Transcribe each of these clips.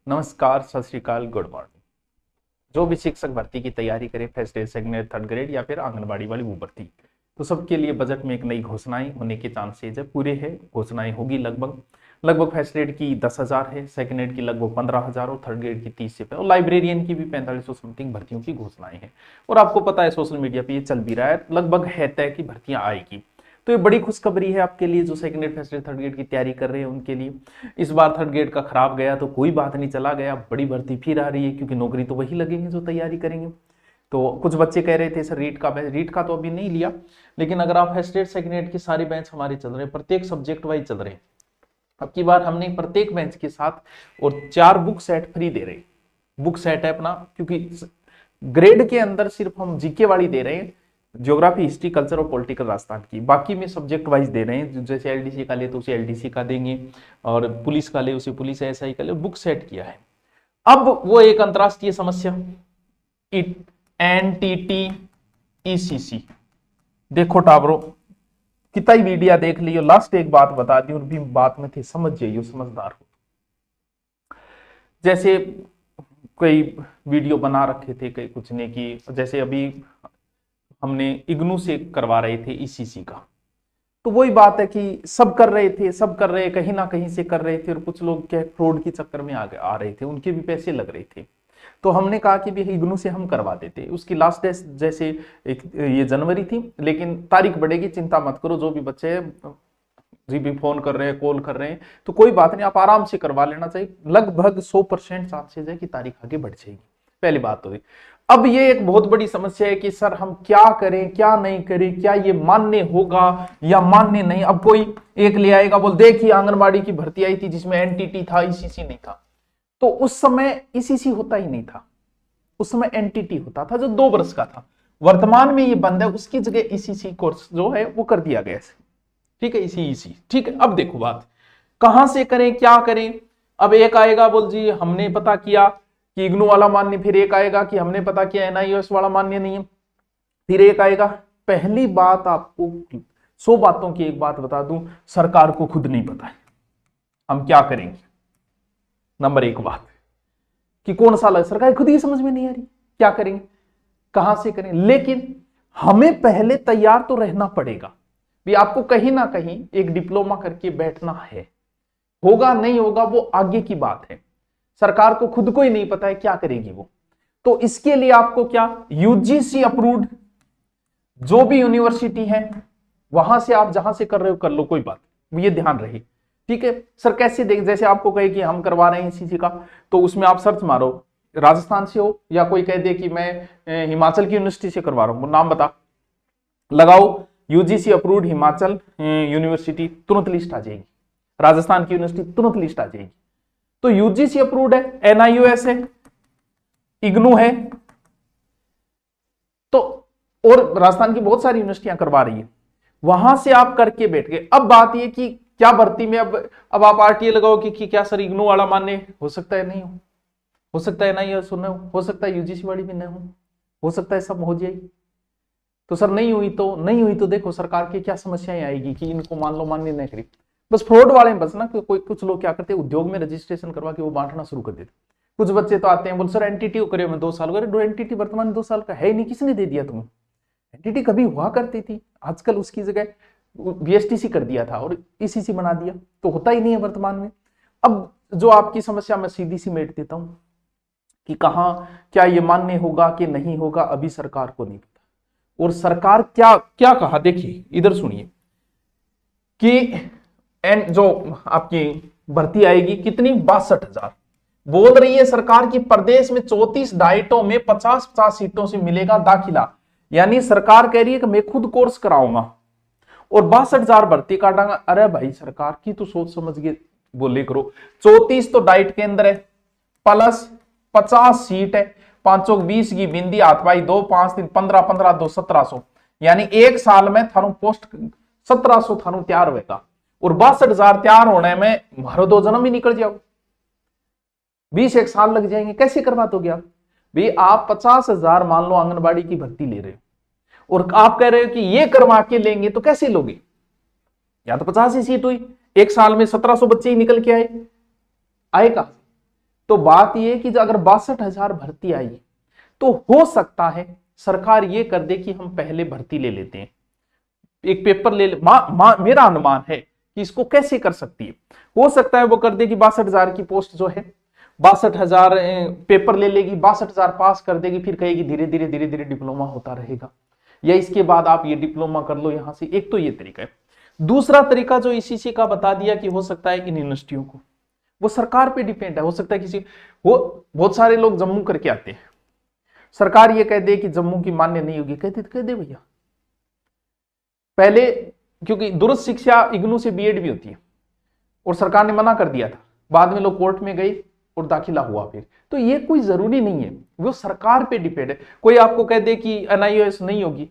नमस्कार, सत श्री अकाल, गुड मॉर्निंग। जो भी शिक्षक भर्ती की तैयारी करे, first grade, second grade, third grade या फिर आंगनबाड़ी वाली वो भर्ती, तो सबके लिए बजट में एक नई घोषणाएं होने के चांसेज है, पूरे है। घोषणाएं होगी लगभग फर्स्ट ग्रेड की 10,000 है, सेकंड ग्रेड की लगभग 15,000 और थर्ड ग्रेड की 30 से, और लाइब्रेरियन की भी 4500 समथिंग भर्तियों की घोषणाएं हैं। और आपको पता है सोशल मीडिया पे ये चल भी रहा है, लगभग है तय की भर्तियां आएगी। तो ये बड़ी खुशखबरी है आपके लिए जो second grade, first grade, third grade की तैयारी कर रहे हैं उनके लिए। इस बार थर्ड ग्रेड का खराब गया तो कोई बात नहीं, चला गया, बड़ी भर्ती फिर आ रही है, क्योंकि नौकरी तो वही लगेंगे जो तैयारी करेंगे। तो कुछ बच्चे कह रहे थे सर रीट का तो अभी नहीं लिया, लेकिन अगर आप फर्स्ट ग्रेड सेकंड ग्रेड के सारे बेंच हमारे चल रहे हैं, प्रत्येक सब्जेक्ट वाइज चल रहे हैं। अब की बार हमने प्रत्येक बेंच के साथ और 4 बुक सेट फ्री दे रहे हैं। बुक सेट है अपना, क्योंकि ग्रेड के अंदर सिर्फ हम जीके वाली दे रहे हैं, ज्योग्राफी, हिस्ट्री, कल्चर और पॉलिटिकल राजस्थान की। बाकी में सब्जेक्ट वाइज दे रहे हैं, जैसे एलडीसी का ले तो उसे एलडीसी का देंगे, और पुलिस का ले उसे पुलिस, एसआई का ले, बुक सेट किया है। अब वो एक अंतरराष्ट्रीय समस्या एनटीटी ईसीसी, देखो टाबरो कितना ही मीडिया देख लियो, लास्ट एक बात बता दी और भी बात में थे, समझ जाइयो, समझदार हो। जैसे कोई वीडियो बना रखे थे, कई कुछ ने की, जैसे अभी हमने इग्नू से करवा रहे थे ईसीसी का, तो वही बात है कि सब कर रहे थे, सब कर रहे, कहीं ना कहीं से कर रहे थे, और कुछ लोग क्या फ्रॉड के चक्कर में आ रहे थे, उनके भी पैसे लग रहे थे। तो हमने कहा कि भी इग्नू से हम करवा देते। उसकी लास्ट डेट जैसे ये जनवरी थी, लेकिन तारीख बढ़ेगी, चिंता मत करो। जो भी बच्चे जी भी फोन कर रहे हैं, कॉल कर रहे हैं, तो कोई बात नहीं, आप आराम से करवा लेना चाहिए। लगभग 100% चांसेज है कि तारीख आगे बढ़ जाएगी, पहली बात तो। अब ये एक बहुत बड़ी समस्या है कि सर हम क्या करें, क्या नहीं करें, क्या ये मान्य होगा या मान्य नहीं। अब कोई एक ले आएगा, बोल देखिए आंगनबाड़ी की भर्ती आई थी जिसमें एनटीटी था, ईसीसी नहीं था। तो उस समय ईसीसी होता ही नहीं था, उस समय एनटीटी होता था जो 2 वर्ष का था। वर्तमान में ये बंद है, उसकी जगह ईसीसी कोर्स जो है वो कर दिया गया है, ठीक है, इसी ठीक है। अब देखो बात, कहां से करें, क्या करें। अब एक आएगा बोल जी हमने पता किया कि इग्नू वाला मान्य, फिर एक आएगा कि हमने पता किया एनआईओएस वाला मान्य नहीं है, फिर एक आएगा। पहली बात, आपको 100 बातों की एक बात बता दूं, सरकार को खुद नहीं पता है हम क्या करेंगे। नंबर 1 बात कि कौन सा लग, सरकार खुद ही समझ में नहीं आ रही क्या करेंगे, कहां से करें। लेकिन हमें पहले तैयार तो रहना पड़ेगा भी, आपको कहीं ना कहीं एक डिप्लोमा करके बैठना है। होगा नहीं होगा वो आगे की बात है, सरकार को खुद को ही नहीं पता है क्या करेगी वो। तो इसके लिए आपको क्या, यूजीसी अप्रूव्ड जो भी यूनिवर्सिटी है वहां से आप जहां से कर रहे हो कर लो, कोई बात, ये ध्यान रहे, ठीक है। सर कैसे देख, जैसे आपको कहे कि हम करवा रहे हैं सीसी का, तो उसमें आप सर्च मारो राजस्थान से हो, या कोई कह दे कि मैं हिमाचल की यूनिवर्सिटी से करवा रहा हूं, नाम बता, लगाओ यूजीसी अप्रूव्ड हिमाचल यूनिवर्सिटी, तुरंत लिस्ट आ जाएगी। राजस्थान की यूनिवर्सिटी तुरंत लिस्ट आ जाएगी। तो यूजीसी अप्रूव्ड है, एनआईओएस है, इग्नू है, तो और राजस्थान की बहुत सारी यूनिवर्सिटियां करवा रही है, वहां से आप करके बैठ गए। अब बात ये कि क्या भर्ती में अब आप आरटीए लगाओ कि क्या सर इग्नू वाला मान्य हो सकता है, नहीं हो सकता है एनआईओएस हो सकता है यूजीसी वाली भी नहीं हो सकता है सब हो जाएगी। तो सर नहीं हुई तो देखो सरकार की क्या समस्याएं आएगी कि इनको मान लो मान्य नहीं करी। बस फ्रॉड वाले में बस ना, कोई कुछ लोग क्या करते हैं, उद्योग में रजिस्ट्रेशन करवा के वो बांटना शुरू कर देते। कुछ बच्चे तो आते हैं, बोल सर एनटीटी करे मैं 2 साल हो गए। एनटीटी वर्तमान में 2 साल का है ही नहीं, किसने दे दिया तुम्हें। एनटीटी कभी हुआ करती थी, आजकल उसकी जगह बीएसटीसी कर दिया था और ईसीसी बना दिया, तो होता ही नहीं है वर्तमान में। अब जो आपकी समस्या मैं सीधी सी मेट देता हूं कि कहां क्या ये मान्य होगा कि नहीं होगा, अभी सरकार को नहीं पता। और सरकार क्या क्या कहा, देखिए इधर सुनिए कि जो आपकी भर्ती आएगी कितनी, 62,000 बोल रही है सरकार की। प्रदेश में 34 डाइटों में 50-50 सीटों से मिलेगा दाखिला, यानी सरकार कह रही है कि मैं खुद कोर्स कराऊंगा और 62,000 भर्ती काटांगा। अरे भाई सरकार की तो सोच समझ के बोले करो। 34 तो डाइट के अंदर है, प्लस 50 सीट है, 520 की बिंदी हाथ भाई 2 5 3 15 15 2 1700, यानी एक साल में थारू पोस्ट 1700 थारू तैयार होगा। और 62,000 तैयार होने में मारो 2 जन्म ही निकल जाओ, 20-1 साल लग जाएंगे। कैसे करवा दोगे आप भी। आप 50,000 मान लो आंगनबाड़ी की भर्ती ले रहे हो और आप कह रहे हो कि ये करवा के लेंगे, तो कैसे लोगे। या तो 50 ही सीट हुई, एक साल में 1700 बच्चे ही निकल के आए कहां। तो बात यह कि अगर 62,000 भर्ती आई तो हो सकता है सरकार ये कर दे कि हम पहले भर्ती ले लेते हैं, एक पेपर ले ले। मेरा अनुमान है कि इसको कैसे कर सकती है, हो सकता है वो कर दे कि 62,000 की पोस्ट जो है 62,000 पेपर ले लेगी, 62,000 पास कर देगी, फिर कहेगी धीरे धीरे धीरे धीरे डिप्लोमा होता रहेगा, या इसके बाद आप ये डिप्लोमा कर लो यहां से। एक तो ये तरीका है। दूसरा तरीका जो ईसीसी का बता दिया कि हो सकता है इन यूनिवर्सिटियों को, वो सरकार पे डिपेंड है, हो सकता है किसी वो बहुत सारे लोग जम्मू करके आते हैं, सरकार ये कह दे कि जम्मू की मान्य नहीं होगी, कह दे भैया। पहले क्योंकि दूरस्थ शिक्षा इग्नू से बीएड भी होती है और सरकार ने मना कर दिया था, बाद में लोग कोर्ट में गए और दाखिला हुआ फिर। तो ये कोई जरूरी नहीं है, वो सरकार पे डिपेंड है। कोई आपको कह दे कि एनआईओएस नहीं होगी,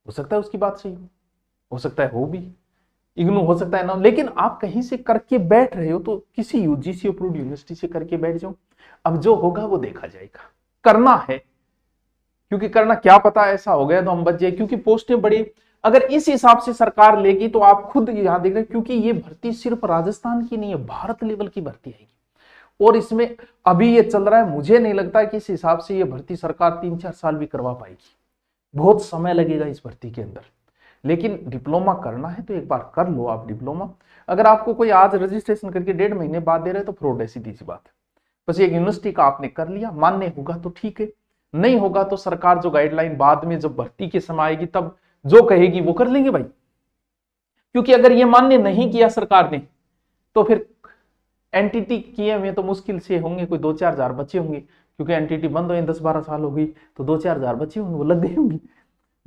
हो सकता है उसकी बात सही हो सकता है हो भी, इग्नू हो सकता है ना, लेकिन आप कहीं से करके बैठ रहे हो तो किसी यूजीसी अप्रूव्ड यूनिवर्सिटी से करके बैठ जाओ। अब जो होगा वो देखा जाएगा, करना है, क्योंकि करना क्या पता ऐसा हो गया तो हम बच जाए, क्योंकि पोस्टें बड़ी। अगर इस हिसाब से सरकार लेगी तो आप खुद यहां देख रहे हैं, क्योंकि ये भर्ती सिर्फ राजस्थान की नहीं है, भारत लेवल की भर्ती आएगी। और इसमें अभी ये चल रहा है, मुझे नहीं लगता कि इस हिसाब से ये भर्ती सरकार 3-4 साल भी करवा पाएगी, बहुत समय लगेगा इस भर्ती के अंदर। लेकिन डिप्लोमा करना है तो एक बार कर लो आप डिप्लोमा। अगर आपको कोई आज रजिस्ट्रेशन करके 1.5 महीने बाद दे रहे तो फ्रॉड है, सीधी सी बात है। बस एक यूनिवर्सिटी का आपने कर लिया, मान्य होगा तो ठीक है, नहीं होगा तो सरकार जो गाइडलाइन बाद में जब भर्ती के समय आएगी तब जो कहेगी वो कर लेंगे भाई। क्योंकि अगर ये मान्य नहीं किया सरकार ने तो फिर एनटीटी किए हुए तो मुश्किल से होंगे, कोई 2-4 हजार बच्चे होंगे, क्योंकि एनटीटी बंद हुए 10-12 साल हो गई, तो 2-4 हजार बच्चे होंगे, वो लग गए होंगे।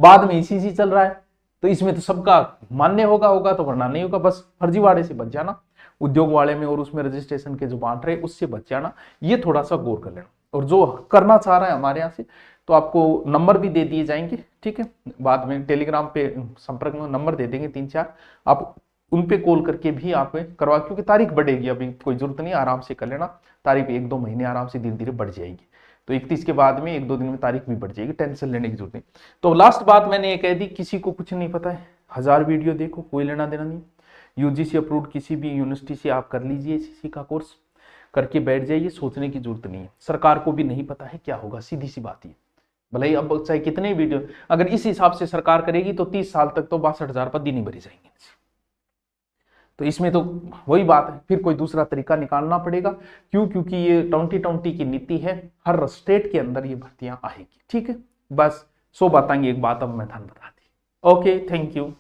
बाद में ईसीसी चल रहा है तो इसमें तो सबका मान्य होगा तो वरना नहीं होगा। बस फर्जीवाड़े से बच जाना, उद्योग वाले में और उसमें रजिस्ट्रेशन के जो बांट रहे उससे बच जाना, ये थोड़ा सा गौर कर लेना। और जो करना चाह रहा है हमारे यहाँ से तो आपको नंबर भी दे दिए जाएंगे, ठीक है, बाद में टेलीग्राम पे संपर्क में नंबर दे देंगे 3-4, आप उन पे कॉल करके भी आप करवा, क्योंकि तारीख बढ़ेगी, अभी कोई जरूरत नहीं, आराम से कर लेना, तारीख 1-2 महीने आराम से धीरे धीरे बढ़ जाएगी, तो 31 के बाद में 1-2 दिन में तारीख भी बढ़ जाएगी, टेंशन लेने की जरूरत नहीं। तो लास्ट बात मैंने ये कह दी, किसी को कुछ नहीं पता है, 1000 वीडियो देखो, कोई लेना देना नहीं। यूजीसी अप्रूव्ड किसी भी यूनिवर्सिटी से आप कर लीजिए सीसी का कोर्स, करके बैठ जाइए, सोचने की जरूरत नहीं है। सरकार को भी नहीं पता है क्या होगा, सीधी सी बात है। भले ही अब चाहे कितने वीडियो, अगर इस हिसाब से सरकार करेगी तो 30 साल तक तो 62,000 पद ही नहीं भरे जाएंगे। तो इसमें तो वही बात है, फिर कोई दूसरा तरीका निकालना पड़ेगा। क्यों? क्योंकि ये 2020 की नीति है, हर स्टेट के अंदर ये भर्तियां आएगी, ठीक है। बस 100 बताएंगे, एक बात अब मैं बता दी। Okay, thank you.